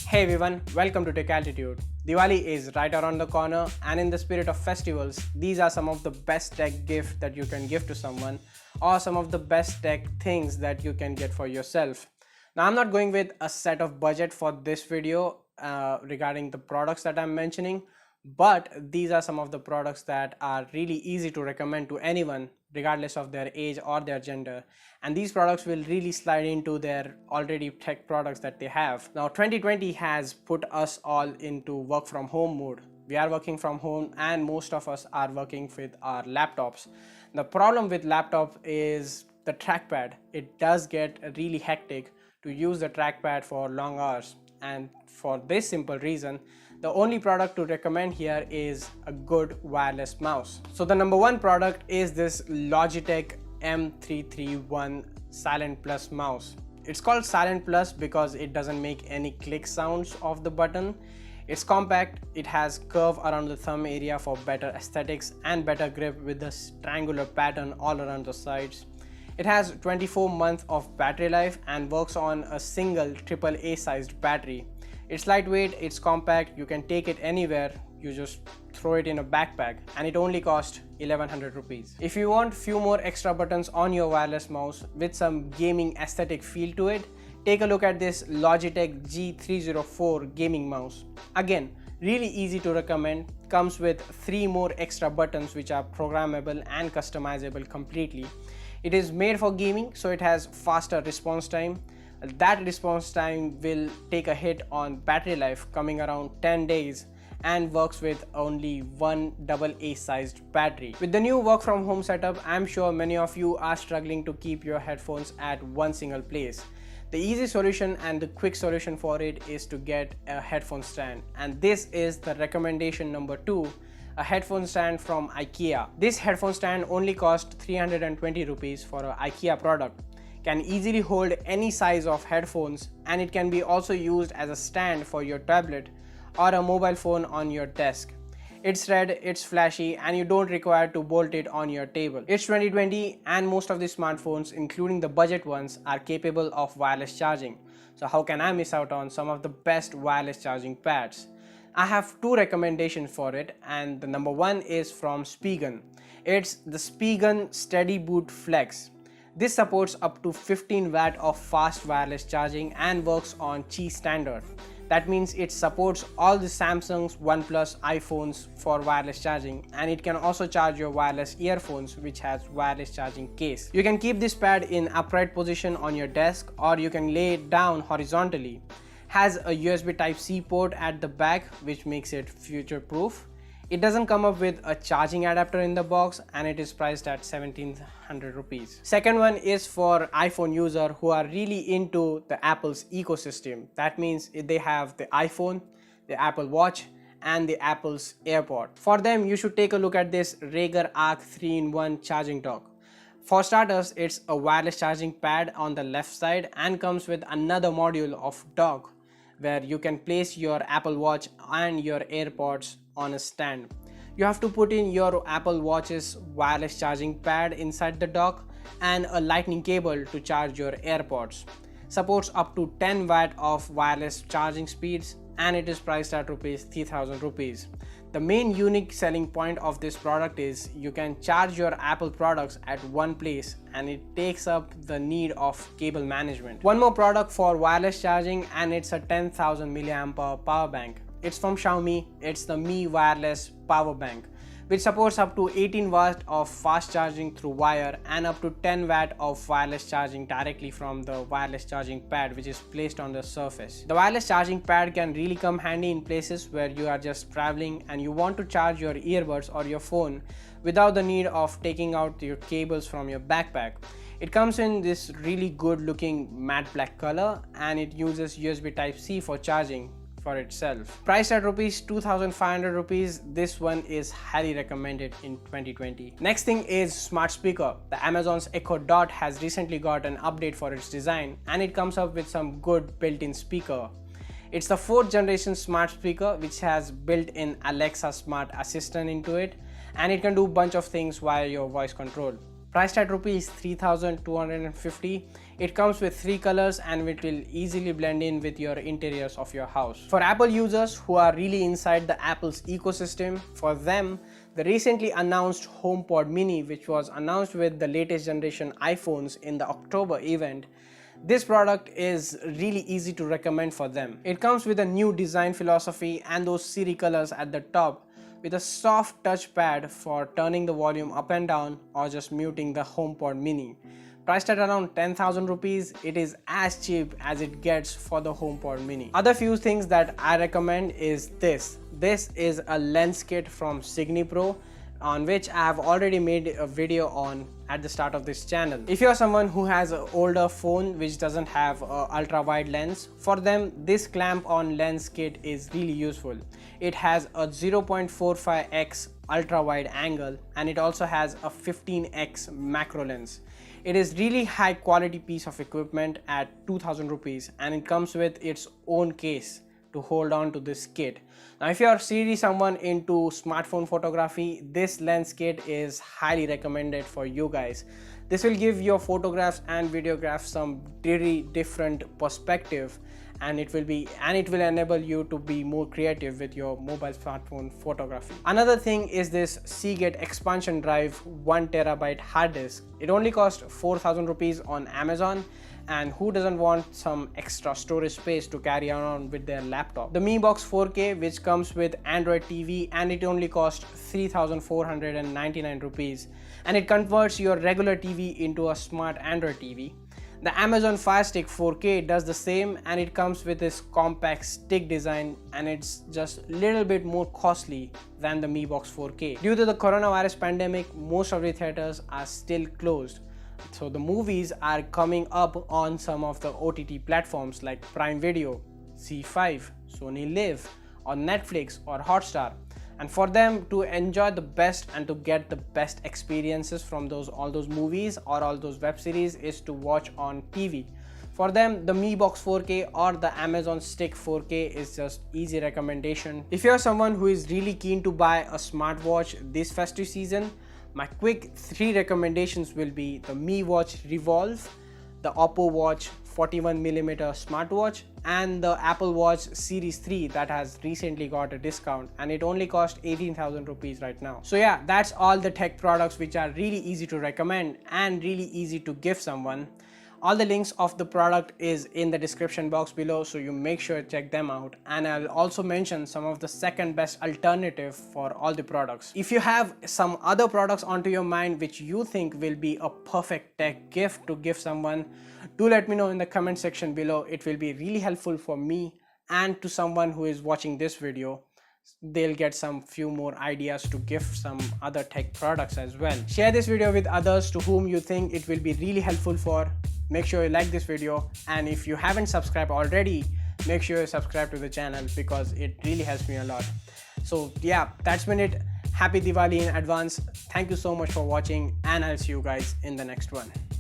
Hey everyone, welcome to Techaltitude. Diwali is right around the corner, and in the spirit of festivals, these are some of the best tech gifts that you can give to someone, or some of the best tech things that you can get for yourself. Now, I'm not going with a set of budget for this video regarding the products that I'm mentioning, but these are some of the products that are really easy to recommend to anyone regardless of their age or their gender, and these products will really slide into their already tech products that they have. Now 2020 has put us all into work from home mode. We are working from home and most of us are working with our laptops. The problem with laptop is the trackpad. It does get really hectic to use the trackpad for long hours, and for this simple reason, the only product to recommend here is a good wireless mouse. So the number one product is this Logitech M331 Silent Plus mouse. It's called Silent Plus because it doesn't make any click sounds of the button. It's compact, it has curve around the thumb area for better aesthetics and better grip with the triangular pattern all around the sides. It has 24 months of battery life and works on a single AAA sized battery. It's lightweight, it's compact, you can take it anywhere, you just throw it in a backpack, and it only costs 1100 rupees. If you want few more extra buttons on your wireless mouse with some gaming aesthetic feel to it, take a look at this Logitech G304 gaming mouse. Again, really easy to recommend, comes with 3 more extra buttons which are programmable and customizable completely. It is made for gaming, so it has faster response time. That response time will take a hit on battery life, coming around 10 days, and works with only one AA sized battery. With the new work from home setup, I'm sure many of you are struggling to keep your headphones at one single place. The easy solution and the quick solution for it is to get a headphone stand, and this is the recommendation number 2, a headphone stand from IKEA. This headphone stand only costs 320 rupees for an IKEA product. Can easily hold any size of headphones, and it can be also used as a stand for your tablet or a mobile phone on your desk. It's red, it's flashy, and you don't require to bolt it on your table. It's 2020 and most of the smartphones, including the budget ones, are capable of wireless charging. So how can I miss out on some of the best wireless charging pads? I have 2 recommendations for it, and the number 1 is from Spigen. It's the Spigen SteadiBoost Flex. This supports up to 15 watt of fast wireless charging and works on Qi standard. That means it supports all the Samsung's, OnePlus, iPhones for wireless charging, and it can also charge your wireless earphones which has wireless charging case. You can keep this pad in upright position on your desk, or you can lay it down horizontally. Has a USB Type-C port at the back which makes it future proof. It doesn't come up with a charging adapter in the box, and it is priced at 1700 rupees. Second one is for iPhone user who are really into the Apple's ecosystem. That means they have the iPhone, the Apple Watch, and the Apple's AirPod. For them, you should take a look at this Rager Arc 3-in-1 charging dock. For starters, it's a wireless charging pad on the left side and comes with another module of dock where you can place your Apple Watch and your AirPods on a stand. You have to put in your Apple Watch's wireless charging pad inside the dock and a lightning cable to charge your AirPods. Supports up to 10 watt of wireless charging speeds, and it is priced at 3,000 rupees. The main unique selling point of this product is you can charge your Apple products at one place, and it takes up the need of cable management. One more product for wireless charging, and it's a 10,000 mAh power bank. It's from Xiaomi. It's the Mi Wireless Power Bank, which supports up to 18 watts of fast charging through wire and up to 10 watt of wireless charging directly from the wireless charging pad which is placed on the surface. The wireless charging pad can really come handy in places where you are just traveling and you want to charge your earbuds or your phone without the need of taking out your cables from your backpack. It comes in this really good looking matte black color, and it uses USB Type-C for charging for itself. Priced at 2,500 rupees, this one is highly recommended in 2020. Next thing is smart speaker. The Amazon's Echo Dot has recently got an update for its design, and it comes up with some good built-in speaker. It's the 4th generation smart speaker which has built-in Alexa smart assistant into it, and it can do a bunch of things via your voice control. Priced at rupees 3,250. It comes with 3 colors and it will easily blend in with your interiors of your house. For Apple users who are really inside the Apple's ecosystem, for them, the recently announced HomePod Mini, which was announced with the latest generation iPhones in the October event, this product is really easy to recommend for them. It comes with a new design philosophy and those Siri colors at the top, with a soft touchpad for turning the volume up and down or just muting the HomePod Mini. Priced at around 10,000 rupees, it is as cheap as it gets for the HomePod Mini. Other few things that I recommend is this. This is a lens kit from SigniPro, on which I have already made a video on at the start of this channel. If you're someone who has an older phone which doesn't have a ultra wide lens, for them this clamp on lens kit is really useful. It has a 0.45x ultra wide angle and it also has a 15x macro lens. It is really high quality piece of equipment at 2,000 rupees and it comes with its own case to hold on to this kit. Now if you are seriously someone into smartphone photography, this lens kit is highly recommended for you guys. This will give your photographs and videographs some very different perspective, and it will enable you to be more creative with your mobile smartphone photography. Another thing is this Seagate expansion drive 1TB hard disk. It only costs 4,000 rupees on Amazon, and who doesn't want some extra storage space to carry around with their laptop. The Mi Box 4K, which comes with Android TV, and it only costs 3,499 rupees, and it converts your regular TV into a smart Android TV. The Amazon Fire Stick 4K does the same, and it comes with this compact stick design, and it's just a little bit more costly than the Mi Box 4K. Due to the coronavirus pandemic, most of the theaters are still closed. So the movies are coming up on some of the OTT platforms like Prime Video, C5, Sony Live, or Netflix or Hotstar. And for them to enjoy the best and to get the best experiences from all those movies or all those web series is to watch on TV. For them, the Mi Box 4K or the Amazon Stick 4K is just easy recommendation. If you're someone who is really keen to buy a smartwatch this festive season, my quick 3 recommendations will be the Mi Watch Revolve, the Oppo Watch 41mm smartwatch, and the Apple Watch Series 3 that has recently got a discount, and it only costs 18,000 rupees right now. So yeah, that's all the tech products which are really easy to recommend and really easy to give someone. All the links of the product is in the description box below, so you make sure to check them out, and I'll also mention some of the second best alternative for all the products. If you have some other products onto your mind which you think will be a perfect tech gift to give someone, do let me know in the comment section below. It will be really helpful for me and to someone who is watching this video. They'll get some few more ideas to gift some other tech products as well. Share this video with others to whom you think it will be really helpful for. Make sure you like this video, and if you haven't subscribed already, make sure you subscribe to the channel because it really helps me a lot. So yeah, that's been it. Happy Diwali in advance. Thank you so much for watching, and I'll see you guys in the next one.